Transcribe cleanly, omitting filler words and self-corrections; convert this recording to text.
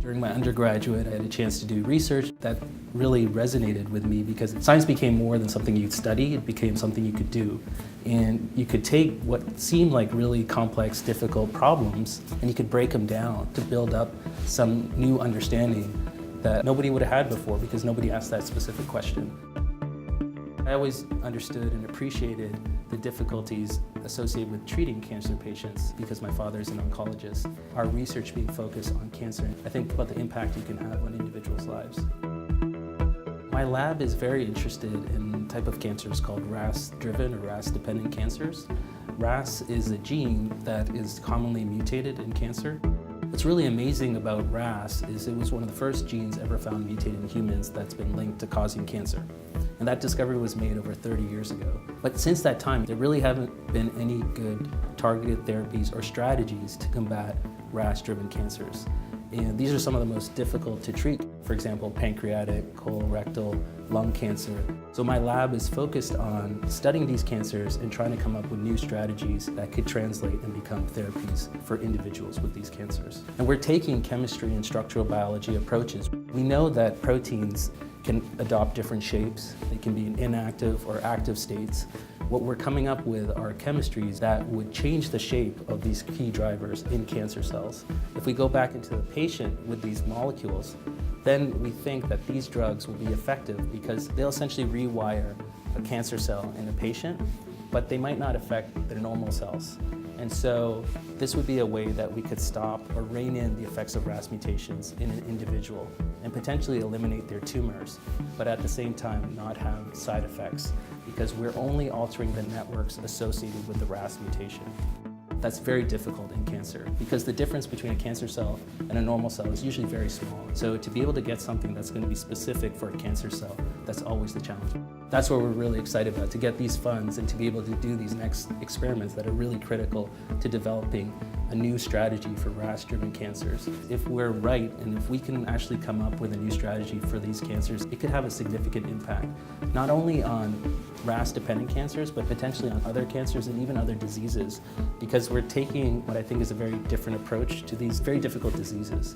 During my undergraduate, I had a chance to do research that really resonated with me because science became more than something you'd study, it became something you could do. And you could take what seemed like really complex, difficult problems, and you could break them down to build up some new understanding that nobody would have had before because nobody asked that specific question. I always understood and appreciated the difficulties associated with treating cancer patients because my father is an oncologist. Our research being focused on cancer, I think about the impact you can have on individuals' lives. My lab is very interested in a type of cancers called Ras-driven or Ras-dependent cancers. Ras is a gene that is commonly mutated in cancer. What's really amazing about Ras is it was one of the first genes ever found mutated in humans that's been linked to causing cancer. And that discovery was made over 30 years ago. But since that time, there really haven't been any good targeted therapies or strategies to combat Ras-driven cancers. And these are some of the most difficult to treat. For example, pancreatic, colorectal, lung cancer. So my lab is focused on studying these cancers and trying to come up with new strategies that could translate and become therapies for individuals with these cancers. And we're taking chemistry and structural biology approaches. We know that proteins can adopt different shapes. They can be in inactive or active states. What we're coming up with are chemistries that would change the shape of these key drivers in cancer cells. If we go back into the patient with these molecules, then we think that these drugs will be effective because they'll essentially rewire a cancer cell in a patient, but they might not affect their normal cells. And so this would be a way that we could stop or rein in the effects of Ras mutations in an individual and potentially eliminate their tumors, but at the same time not have side effects because we're only altering the networks associated with the Ras mutation. That's very difficult in cancer because the difference between a cancer cell and a normal cell is usually very small. So to be able to get something that's going to be specific for a cancer cell, that's always the challenge. That's what we're really excited about, to get these funds and to be able to do these next experiments that are really critical to developing a new strategy for Ras-driven cancers. If we're right and if we can actually come up with a new strategy for these cancers, it could have a significant impact, not only on Ras-dependent cancers, but potentially on other cancers and even other diseases, because we're taking what I think is a very different approach to these very difficult diseases.